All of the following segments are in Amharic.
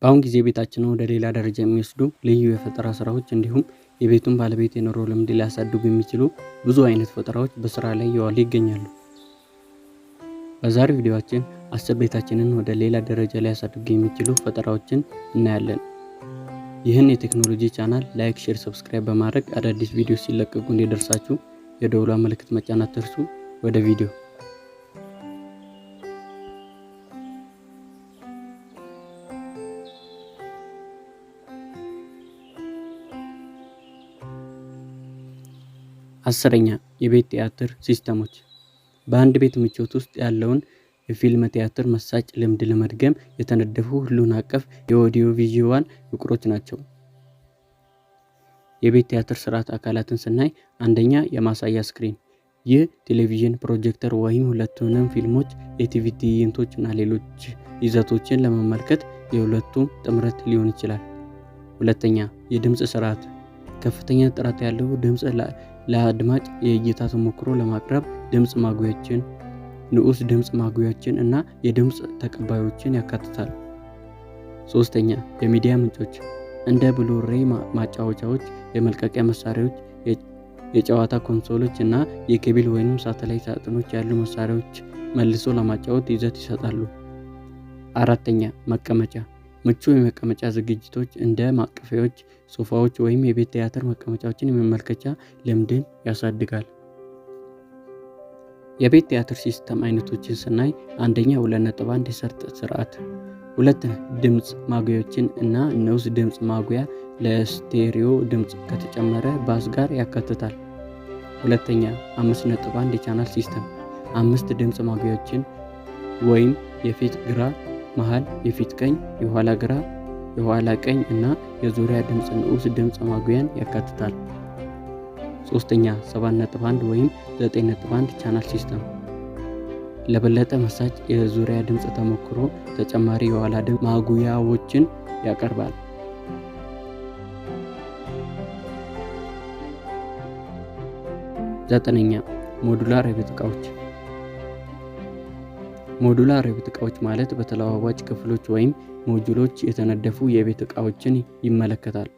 በአሁን ጊዜ ቤታችንን ወደ ሌላ ደረጃ የሚወስዱ ልዩ የፈጠራ ስራዎች እንዲሁም የቤቱን ባለቤት የኑሮ ልምድ ሊያሳድጉ የሚችሉ ብዙ አይነት ፈጠራዎች በስራ ላይ እየዋሉ ይገኛሉ። በዛሬው ቪዲዮአችን 10 ቤታችንን ወደ ሌላ ደረጃ ሊያሳድጉ የሚችሉ ፈጠራዎችን እናያለን። ይህን የቴክኖሎጂ ቻናል ላይክ፣ ሼር፣ ሰብስክራይብ በማድረግ አዳዲስ ቪዲዮ ሲለቀቁ እንዲደርሳችሁ የደወሏን ምልክት መጫን አትርሱ። ወደ ቪዲዮ አስረኛ የቤት ቲያትር ሲስተሞች በአንድ ቤት ምቾት ውስጥ ያለውን የፊልም ቲያትር መሳጭ ልምድ ለመድገም የተነደፉ ሁሉን አቀፍ የኦዲዮ ቪዥዋል ፍቅሮች ናቸው። የቤት ቲያትር ስርዓት አካላትን ስናይ አንደኛ የማሳያ ስክሪን፣ ይህ ቴሌቪዥን፣ ፕሮጀክተር ወይም ሁለቱንም ፊልሞች፣ የቲቪ ትዕይንቶች እና ሌሎች ይዘቶችን ለመመልከት የሁለቱም ጥምረት ሊሆን ይችላል። ሁለተኛ የድምፅ ስርዓት፣ ከፍተኛ ጥራት ያለው ድምፅ ለአድማጭ የእይታ ተሞክሮ ለማቅረብ ድምፅ ማጉያዎችን፣ ንዑስ ድምፅ ማጉያዎችን እና የድምፅ ተቀባዮችን ያካትታል። ሶስተኛ የሚዲያ ምንጮች እንደ ብሉሬይ ማጫወቻዎች፣ የመልቀቂያ መሳሪያዎች፣ የጨዋታ ኮንሶሎች እና የኬብል ወይም ሳተላይት ሳጥኖች ያሉ መሳሪያዎች መልሶ ለማጫወት ይዘት ይሰጣሉ። አራተኛ መቀመጫ፣ ምቹ የመቀመጫ ዝግጅቶች እንደ ማቀፊያዎች፣ ሶፋዎች ወይም የቤት ቲያትር መቀመጫዎችን የመመልከቻ ልምድን ያሳድጋል። የቤት ቲያትር ሲስተም አይነቶችን ስናይ አንደኛ 2.1 የሰርጥ ስርዓት፣ ሁለት ድምፅ ማጉያዎችን እና ንዑስ ድምፅ ማጉያ ለስቴሪዮ ድምፅ ከተጨመረ ባስ ጋር ያካትታል። ሁለተኛ 5.1 የቻናል ሲስተም፣ 5 ድምፅ ማጉያዎችን ወይም የፊት ግራ፣ መሃል፣ የፊት ቀኝ፣ የኋላ ግራ፣ የኋላ ቀኝ እና የዙሪያ ድምፅ ንዑስ ድምፅ ማጉያን ያካትታል። ሶስተኛ 7.1 ወይም 9.1 ቻናል ሲስተም፣ ለበለጠ መሳጭ የዙሪያ ድምፅ ተሞክሮ ተጨማሪ የኋላ ድምፅ ማጉያዎችን ያቀርባል። ዘጠነኛ ሞዱላር የቤት ዕቃዎች። ሞዱላር የቤት ዕቃዎች ማለት በተለዋዋጭ ክፍሎች ወይም ሞጁሎች የተነደፉ የቤት ዕቃዎችን ይመለከታል።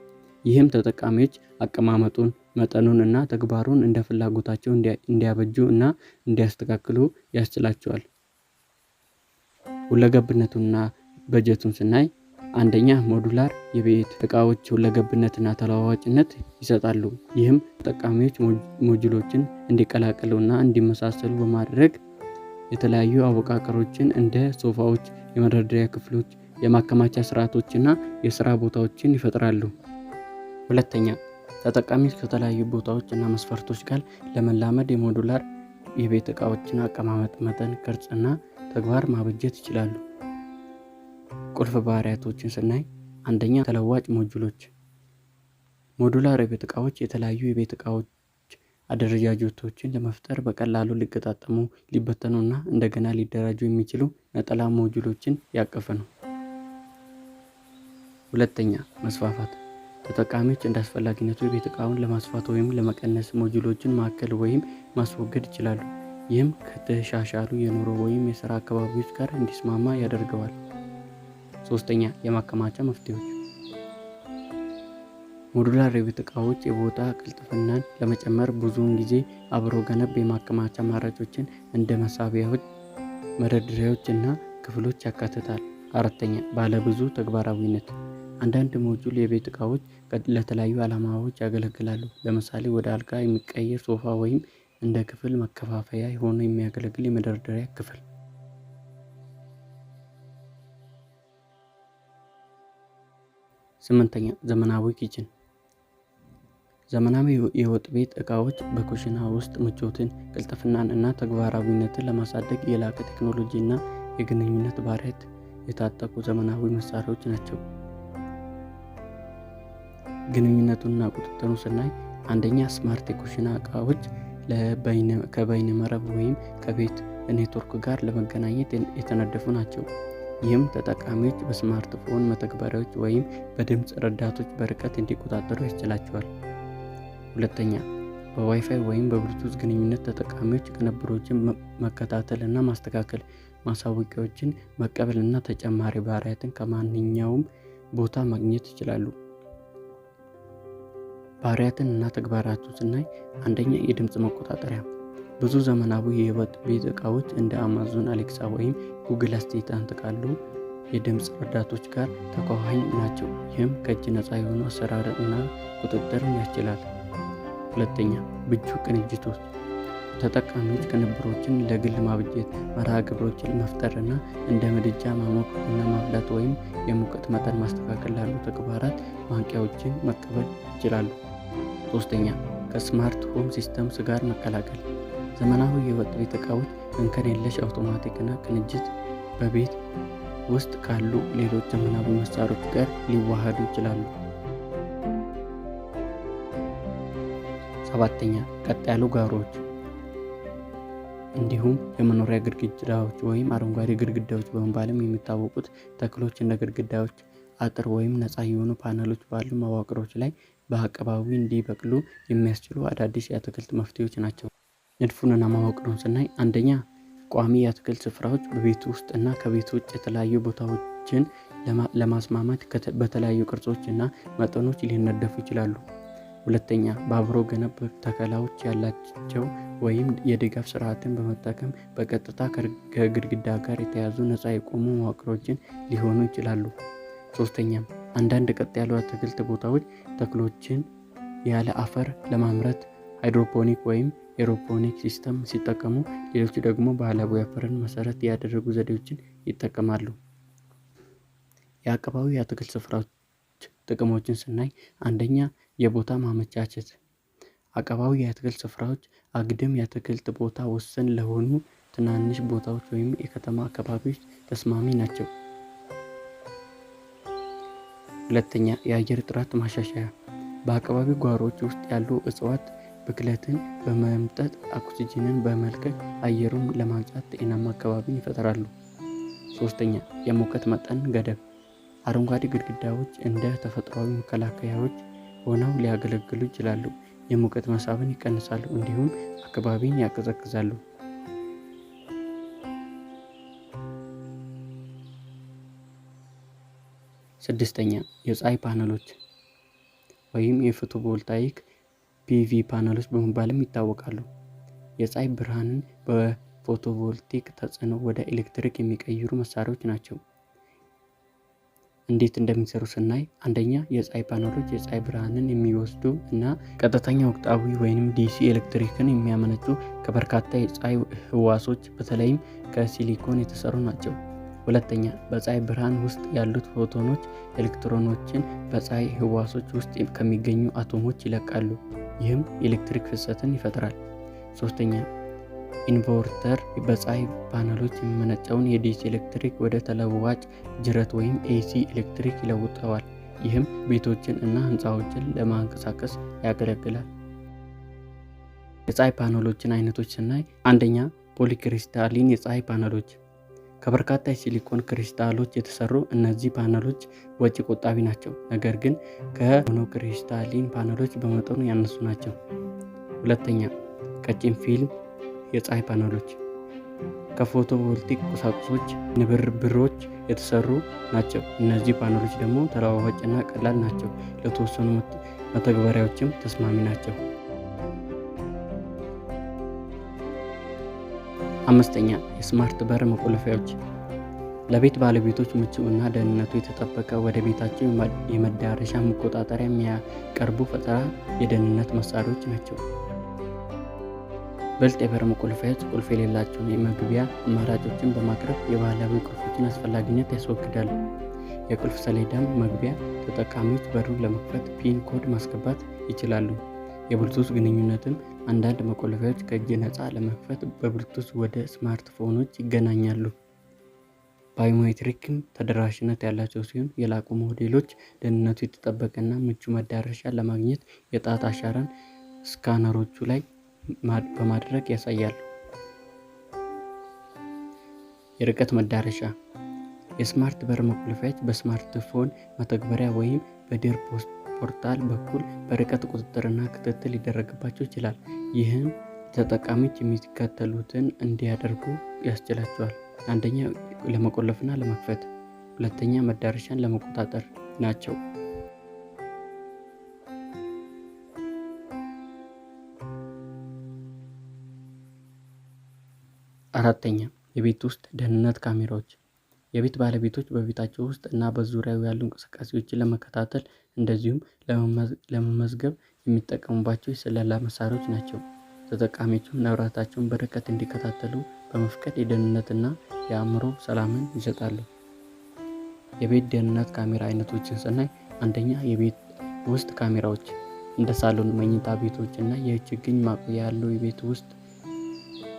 ይህም ተጠቃሚዎች አቀማመጡን፣ መጠኑን እና ተግባሩን እንደ ፍላጎታቸው እንዲያበጁ እና እንዲያስተካክሉ ያስችላቸዋል። ሁለገብነቱንና በጀቱን ስናይ አንደኛ ሞዱላር የቤት ዕቃዎች ሁለገብነትና ተለዋዋጭነት ይሰጣሉ። ይህም ተጠቃሚዎች ሞጁሎችን እንዲቀላቀሉ እና እንዲመሳሰሉ በማድረግ የተለያዩ አወቃቀሮችን እንደ ሶፋዎች፣ የመደርደሪያ ክፍሎች፣ የማከማቻ ስርዓቶችና የስራ ቦታዎችን ይፈጥራሉ። ሁለተኛ ተጠቃሚዎች ከተለያዩ ቦታዎች እና መስፈርቶች ጋር ለመላመድ የሞዱላር የቤት ዕቃዎችን አቀማመጥ፣ መጠን፣ ቅርጽ እና ተግባር ማበጀት ይችላሉ። ቁልፍ ባህሪያቶችን ስናይ አንደኛ ተለዋጭ ሞጁሎች። ሞዱላር የቤት ዕቃዎች የተለያዩ የቤት ዕቃዎች አደረጃጀቶችን ለመፍጠር በቀላሉ ሊገጣጠሙ፣ ሊበተኑ እና እንደገና ሊደራጁ የሚችሉ ነጠላ ሞጁሎችን ያቀፈ ነው። ሁለተኛ መስፋፋት፣ ተጠቃሚዎች እንደ አስፈላጊነቱ የቤት ዕቃውን ለማስፋት ወይም ለመቀነስ ሞጁሎችን ማዕከል ወይም ማስወገድ ይችላሉ። ይህም ከተሻሻሉ የኑሮ ወይም የሥራ አካባቢዎች ጋር እንዲስማማ ያደርገዋል። ሶስተኛ የማከማቻ መፍትሄዎች። ሞዱላር የቤት ዕቃዎች የቦታ ቅልጥፍናን ለመጨመር ብዙውን ጊዜ አብሮ ገነብ የማከማቻ አማራጮችን እንደ መሳቢያዎች፣ መደርደሪያዎች እና ክፍሎች ያካትታል። አራተኛ ባለብዙ ተግባራዊነት። አንዳንድ ሞጁል የቤት ዕቃዎች ለተለያዩ ዓላማዎች ያገለግላሉ። ለምሳሌ ወደ አልጋ የሚቀየር ሶፋ ወይም እንደ ክፍል መከፋፈያ ሆኖ የሚያገለግል የመደርደሪያ ክፍል። ስምንተኛ ዘመናዊ ኪችን። ዘመናዊ የወጥ ቤት ዕቃዎች በኩሽና ውስጥ ምቾትን፣ ቅልጥፍናን እና ተግባራዊነትን ለማሳደግ የላቀ ቴክኖሎጂ እና የግንኙነት ባህሪያት የታጠቁ ዘመናዊ መሳሪያዎች ናቸው። ግንኙነቱንና ቁጥጥሩን ስናይ አንደኛ ስማርት የኩሽና ዕቃዎች ከበይነ መረብ ወይም ከቤት ኔትወርክ ጋር ለመገናኘት የተነደፉ ናቸው። ይህም ተጠቃሚዎች በስማርትፎን መተግበሪያዎች ወይም በድምፅ ረዳቶች በርቀት እንዲቆጣጠሩ ያስችላቸዋል። ሁለተኛ በዋይፋይ ወይም በብሉቱዝ ግንኙነት ተጠቃሚዎች ቅንብሮችን መከታተል እና ማስተካከል፣ ማሳወቂያዎችን መቀበል እና ተጨማሪ ባህሪያትን ከማንኛውም ቦታ ማግኘት ይችላሉ። ባህሪያትን እና ተግባራቱን ስናይ አንደኛ የድምፅ መቆጣጠሪያ። ብዙ ዘመናዊ የወጥ ቤት እቃዎች እንደ አማዞን አሌክሳ ወይም ጉግል አሲስታንት ካሉ የድምፅ ረዳቶች ጋር ተኳኋኝ ናቸው። ይህም ከእጅ ነፃ የሆኑ አሰራር እና ቁጥጥርን ያስችላል። ሁለተኛ ምቹ ቅንጅቶች። ተጠቃሚዎች ቅንብሮችን ለግል ማብጀት፣ መርሃ ግብሮችን መፍጠር እና እንደ ምድጃ ማሞቅ፣ ቡና ማፍላት ወይም የሙቀት መጠን ማስተካከል ላሉ ተግባራት ማንቂያዎችን መቀበል ይችላሉ። ሶስተኛ ከስማርት ሆም ሲስተምስ ጋር መቀላቀል። ዘመናዊ የወጥ ቤት እቃዎች እንከን የለሽ አውቶማቲክ እና ቅንጅት በቤት ውስጥ ካሉ ሌሎች ዘመናዊ መሳሪያዎች ጋር ሊዋሃዱ ይችላሉ። ሰባተኛ ቀጥ ያሉ ጓሮዎች እንዲሁም የመኖሪያ ግድግዳዎች ወይም አረንጓዴ ግድግዳዎች በመባልም የሚታወቁት ተክሎች እንደ ግድግዳዎች አጥር ወይም ነፃ የሆኑ ፓነሎች ባሉ መዋቅሮች ላይ በአቀባዊ እንዲበቅሉ የሚያስችሉ አዳዲስ የአትክልት መፍትሄዎች ናቸው። ንድፉንና መዋቅሩን ስናይ አንደኛ ቋሚ የአትክልት ስፍራዎች በቤት ውስጥ እና ከቤት ውጭ የተለያዩ ቦታዎችን ለማስማማት በተለያዩ ቅርጾች እና መጠኖች ሊነደፉ ይችላሉ። ሁለተኛ በአብሮ ገነብ ተከላዎች ያላቸው ወይም የድጋፍ ስርዓትን በመጠቀም በቀጥታ ከግድግዳ ጋር የተያዙ ነፃ የቆሙ መዋቅሮችን ሊሆኑ ይችላሉ። ሶስተኛም አንዳንድ ቀጥ ያሉ አትክልት ቦታዎች ተክሎችን ያለ አፈር ለማምረት ሃይድሮፖኒክ ወይም ኤሮፖኒክ ሲስተም ሲጠቀሙ፣ ሌሎች ደግሞ ባህላዊ አፈርን መሰረት ያደረጉ ዘዴዎችን ይጠቀማሉ። የአቀባዊ የአትክልት ስፍራዎች ጥቅሞችን ስናይ አንደኛ የቦታ ማመቻቸት። አቀባዊ የአትክልት ስፍራዎች አግድም የአትክልት ቦታ ወሰን ለሆኑ ትናንሽ ቦታዎች ወይም የከተማ አካባቢዎች ተስማሚ ናቸው። ሁለተኛ የአየር ጥራት ማሻሻያ። በአካባቢው ጓሮዎች ውስጥ ያሉ እጽዋት ብክለትን በመምጠጥ ኦክሲጅንን በመልቀቅ አየሩን ለማንጻት ጤናማ አካባቢን ይፈጥራሉ። ሶስተኛ የሙቀት መጠን ገደብ። አረንጓዴ ግድግዳዎች እንደ ተፈጥሯዊ መከላከያዎች ሆነው ሊያገለግሉ ይችላሉ። የሙቀት መሳብን ይቀንሳሉ፣ እንዲሁም አካባቢን ያቀዘቅዛሉ። ስድስተኛ የፀሐይ ፓነሎች ወይም የፎቶቮልታይክ ፒቪ ፓነሎች በመባልም ይታወቃሉ። የፀሐይ ብርሃንን በፎቶቮልቲክ ተጽዕኖ ወደ ኤሌክትሪክ የሚቀይሩ መሳሪያዎች ናቸው። እንዴት እንደሚሰሩ ስናይ አንደኛ የፀሐይ ፓነሎች የፀሐይ ብርሃንን የሚወስዱ እና ቀጥተኛ ወቅታዊ ወይም ዲሲ ኤሌክትሪክን የሚያመነጩ ከበርካታ የፀሐይ ህዋሶች በተለይም ከሲሊኮን የተሰሩ ናቸው። ሁለተኛ በፀሐይ ብርሃን ውስጥ ያሉት ፎቶኖች ኤሌክትሮኖችን በፀሐይ ህዋሶች ውስጥ ከሚገኙ አቶሞች ይለቃሉ። ይህም የኤሌክትሪክ ፍሰትን ይፈጥራል። ሶስተኛ ኢንቨርተር በፀሐይ ፓነሎች የሚመነጨውን የዲሲ ኤሌክትሪክ ወደ ተለዋጭ ጅረት ወይም ኤሲ ኤሌክትሪክ ይለውጠዋል። ይህም ቤቶችን እና ህንፃዎችን ለማንቀሳቀስ ያገለግላል። የፀሐይ ፓነሎችን አይነቶች ስናይ አንደኛ ፖሊክሪስታሊን የፀሐይ ፓነሎች ከበርካታ የሲሊኮን ክሪስታሎች የተሰሩ እነዚህ ፓነሎች ወጪ ቆጣቢ ናቸው፣ ነገር ግን ከሞኖክሪስታሊን ፓነሎች በመጠኑ ያነሱ ናቸው። ሁለተኛ ቀጭን ፊልም የፀሐይ ፓነሎች ከፎቶቮልቲክ ቁሳቁሶች ንብርብሮች የተሰሩ ናቸው። እነዚህ ፓነሎች ደግሞ ተለዋዋጭና ቀላል ናቸው፣ ለተወሰኑ መተግበሪያዎችም ተስማሚ ናቸው። አምስተኛ የስማርት በር መቆለፊያዎች ለቤት ባለቤቶች ምቹ እና ደህንነቱ የተጠበቀ ወደ ቤታቸው የመዳረሻ መቆጣጠሪያ የሚያቀርቡ ፈጠራ የደህንነት መሳሪያዎች ናቸው። ብልጥ የበር መቆለፊያዎች ቁልፍ የሌላቸውን የመግቢያ አማራጮችን በማቅረብ የባህላዊ ቁልፎችን አስፈላጊነት ያስወግዳሉ። የቁልፍ ሰሌዳም መግቢያ ተጠቃሚዎች በሩን ለመክፈት ፒን ኮድ ማስገባት ይችላሉ። የብሉቱዝ ግንኙነትም አንዳንድ መቆለፊያዎች ከእጅ ነፃ ለመክፈት በብሉቱዝ ወደ ስማርትፎኖች ይገናኛሉ። ባዮሜትሪክም ተደራሽነት ያላቸው ሲሆን የላቁ ሞዴሎች ደህንነቱ የተጠበቀና ምቹ መዳረሻ ለማግኘት የጣት አሻራን ስካነሮቹ ላይ በማድረግ ያሳያሉ። የርቀት መዳረሻ የስማርት በር መቆለፊያዎች በስማርትፎን መተግበሪያ ወይም በድር ፖርታል በኩል በርቀት ቁጥጥርና ክትትል ሊደረግባቸው ይችላል። ይህም ተጠቃሚዎች የሚከተሉትን እንዲያደርጉ ያስችላቸዋል። አንደኛ ለመቆለፍና ለመክፈት፣ ሁለተኛ መዳረሻን ለመቆጣጠር፣ ናቸው። አራተኛ የቤት ውስጥ ደህንነት ካሜራዎች። የቤት ባለቤቶች በቤታቸው ውስጥ እና በዙሪያው ያሉ እንቅስቃሴዎችን ለመከታተል እንደዚሁም ለመመዝገብ የሚጠቀሙባቸው የስለላ መሳሪያዎች ናቸው። ተጠቃሚዎችም ንብረታቸውን በርቀት እንዲከታተሉ በመፍቀድ የደህንነትና የአእምሮ ሰላምን ይሰጣሉ። የቤት ደህንነት ካሜራ አይነቶችን ስናይ አንደኛ የቤት ውስጥ ካሜራዎች እንደ ሳሎን፣ መኝታ ቤቶች እና የችግኝ ማቆያ ያሉ የቤት ውስጥ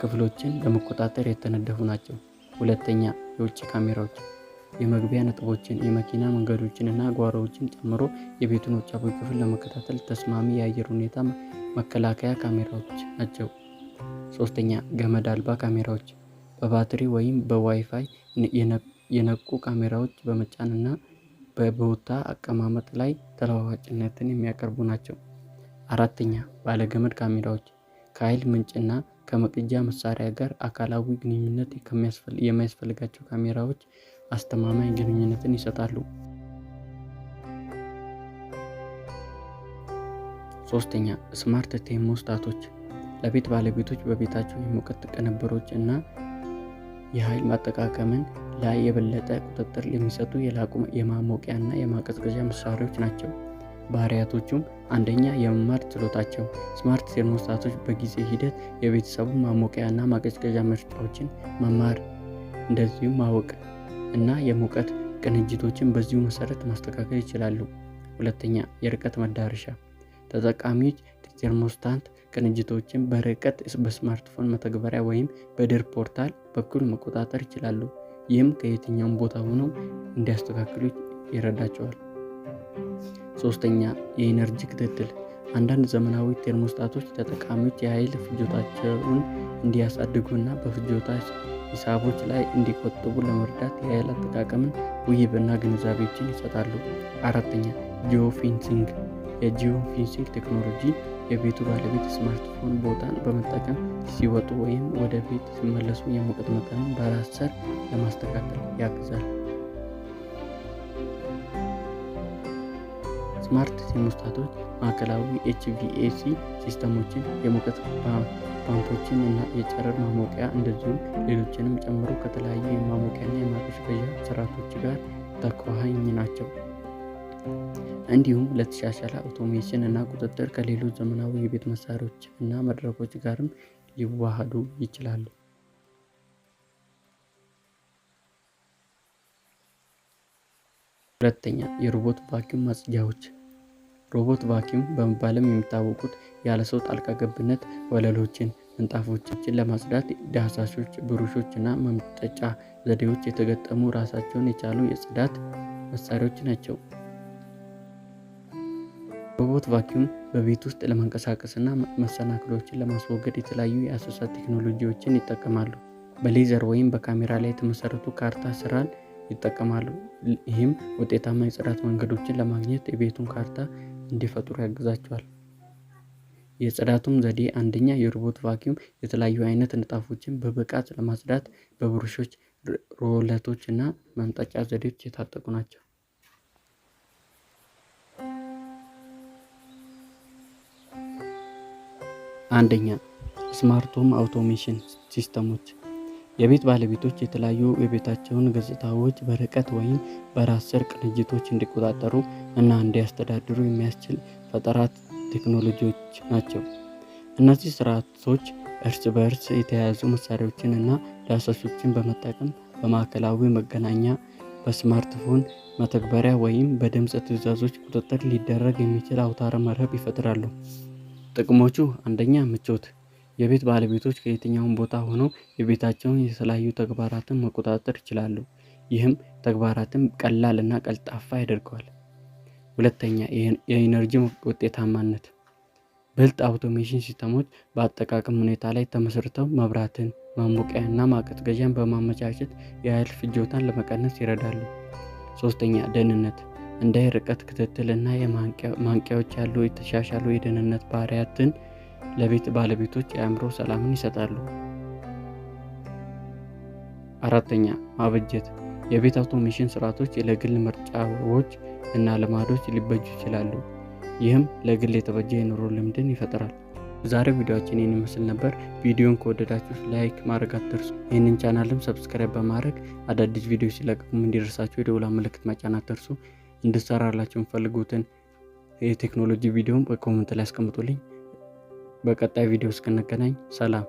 ክፍሎችን ለመቆጣጠር የተነደፉ ናቸው። ሁለተኛ የውጭ ካሜራዎች የመግቢያ ነጥቦችን፣ የመኪና መንገዶችን እና ጓሮዎችን ጨምሮ የቤቱን ውጫዊ ክፍል ለመከታተል ተስማሚ የአየር ሁኔታ መከላከያ ካሜራዎች ናቸው። ሶስተኛ ገመድ አልባ ካሜራዎች በባትሪ ወይም በዋይፋይ የነቁ ካሜራዎች በመጫን እና በቦታ አቀማመጥ ላይ ተለዋዋጭነትን የሚያቀርቡ ናቸው። አራተኛ ባለገመድ ካሜራዎች ከኃይል ምንጭና ከመቅጃ መሳሪያ ጋር አካላዊ ግንኙነት የሚያስፈልጋቸው ካሜራዎች አስተማማኝ ግንኙነትን ይሰጣሉ። ሶስተኛ ስማርት ቴርሞስታቶች ለቤት ባለቤቶች በቤታቸው የሙቀት ቅንብሮች እና የኃይል ማጠቃቀምን ላይ የበለጠ ቁጥጥር የሚሰጡ የላቁ የማሞቂያ እና የማቀዝቀዣ መሳሪያዎች ናቸው። ባህሪያቶቹም አንደኛ የመማር ችሎታቸው ስማርት ቴርሞስታቶች በጊዜ ሂደት የቤተሰቡ ማሞቂያ እና ማቀዝቀዣ ምርጫዎችን መማር እንደዚሁም ማወቅ እና የሙቀት ቅንጅቶችን በዚሁ መሰረት ማስተካከል ይችላሉ። ሁለተኛ የርቀት መዳረሻ ተጠቃሚዎች ቴርሞስታት ቅንጅቶችን በርቀት በስማርትፎን መተግበሪያ ወይም በድር ፖርታል በኩል መቆጣጠር ይችላሉ። ይህም ከየትኛውም ቦታ ሆነው እንዲያስተካክሉ ይረዳቸዋል። ሶስተኛ የኢነርጂ ክትትል አንዳንድ ዘመናዊ ቴርሞስታቶች ተጠቃሚዎች የኃይል ፍጆታቸውን እንዲያሳድጉ እና በፍጆታ ሂሳቦች ላይ እንዲቆጥቡ ለመርዳት የኃይል አጠቃቀምን ውይይትና ግንዛቤዎችን ይሰጣሉ። አራተኛ ጂኦፌንሲንግ የጂኦፌንሲንግ ቴክኖሎጂ የቤቱ ባለቤት ስማርትፎን ቦታን በመጠቀም ሲወጡ ወይም ወደ ቤት ሲመለሱ የሙቀት መጠንን በራስህ ለማስተካከል ያግዛል። ስማርት ቴርሞስታቶች ማዕከላዊ HVAC ሲስተሞችን፣ የሙቀት ፓምፖችን እና የጨረር ማሞቂያ እንደዚሁም ሌሎችንም ጨምሮ ከተለያዩ የማሞቂያና የማቀዝቀዣ ስርዓቶች ጋር ተቆራኝ ናቸው። እንዲሁም ለተሻሻለ አውቶሜሽን እና ቁጥጥር ከሌሎች ዘመናዊ የቤት መሳሪያዎች እና መድረኮች ጋርም ሊዋሃዱ ይችላሉ። ሁለተኛ የሮቦት ቫኪዩም ማጽጃዎች ሮቦት ቫኪዩም በመባልም የሚታወቁት ያለ ሰው ጣልቃ ገብነት ወለሎችን፣ ምንጣፎችን ለማጽዳት ዳሳሾች፣ ብሩሾች እና መምጠጫ ዘዴዎች የተገጠሙ ራሳቸውን የቻሉ የጽዳት መሳሪያዎች ናቸው። ሮቦት ቫኪዩም በቤት ውስጥ ለመንቀሳቀስና መሰናክሎችን ለማስወገድ የተለያዩ የአሰሳት ቴክኖሎጂዎችን ይጠቀማሉ። በሌዘር ወይም በካሜራ ላይ የተመሰረቱ ካርታ ስራን ይጠቀማሉ። ይህም ውጤታማ የጽዳት መንገዶችን ለማግኘት የቤቱን ካርታ እንዲፈጥሩ ያግዛቸዋል። የጽዳቱም ዘዴ አንደኛ የሮቦት ቫኪዩም የተለያዩ አይነት ንጣፎችን በብቃት ለማጽዳት በብሩሾች፣ ሮለቶች እና መምጠጫ ዘዴዎች የታጠቁ ናቸው። አንደኛ ስማርት ሆም አውቶሜሽን ሲስተሞች የቤት ባለቤቶች የተለያዩ የቤታቸውን ገጽታዎች በርቀት ወይም በራስ ሰር ቅንጅቶች እንዲቆጣጠሩ እና እንዲያስተዳድሩ የሚያስችል ፈጠራ ቴክኖሎጂዎች ናቸው። እነዚህ ስርዓቶች እርስ በእርስ የተያያዙ መሳሪያዎችን እና ዳሳሾችን በመጠቀም በማዕከላዊ መገናኛ፣ በስማርትፎን መተግበሪያ ወይም በድምፅ ትዕዛዞች ቁጥጥር ሊደረግ የሚችል አውታረ መረብ ይፈጥራሉ። ጥቅሞቹ አንደኛ ምቾት የቤት ባለቤቶች ከየትኛውም ቦታ ሆነው የቤታቸውን የተለያዩ ተግባራትን መቆጣጠር ይችላሉ። ይህም ተግባራትን ቀላል እና ቀልጣፋ ያደርገዋል። ሁለተኛ የኢነርጂ ውጤታማነት ብልጥ አውቶሜሽን ሲስተሞች በአጠቃቀም ሁኔታ ላይ ተመስርተው መብራትን፣ ማሞቂያ እና ማቀዝቀዣን በማመቻቸት የኃይል ፍጆታን ለመቀነስ ይረዳሉ። ሶስተኛ ደህንነት እንደ ርቀት ክትትል እና ማንቂያዎች ያሉ የተሻሻሉ የደህንነት ባህሪያትን ለቤት ባለቤቶች የአእምሮ ሰላምን ይሰጣሉ። አራተኛ ማበጀት የቤት አውቶሜሽን ስርዓቶች ለግል ምርጫዎች እና ልማዶች ሊበጁ ይችላሉ። ይህም ለግል የተበጀ የኑሮ ልምድን ይፈጥራል። ዛሬው ቪዲዮአችን ይህን ይመስል ነበር። ቪዲዮን ከወደዳችሁ ላይክ ማድረግ አትርሱ። ይህንን ቻናልም ሰብስክራይብ በማድረግ አዳዲስ ቪዲዮዎች ሲለቀቁም እንዲደርሳችሁ የደወል ምልክት መጫን አትርሱ። እንድሰራላችሁ የምትፈልጉትን የቴክኖሎጂ ቪዲዮም በኮሜንት ላይ አስቀምጡልኝ። በቀጣይ ቪዲዮ እስክንገናኝ ሰላም።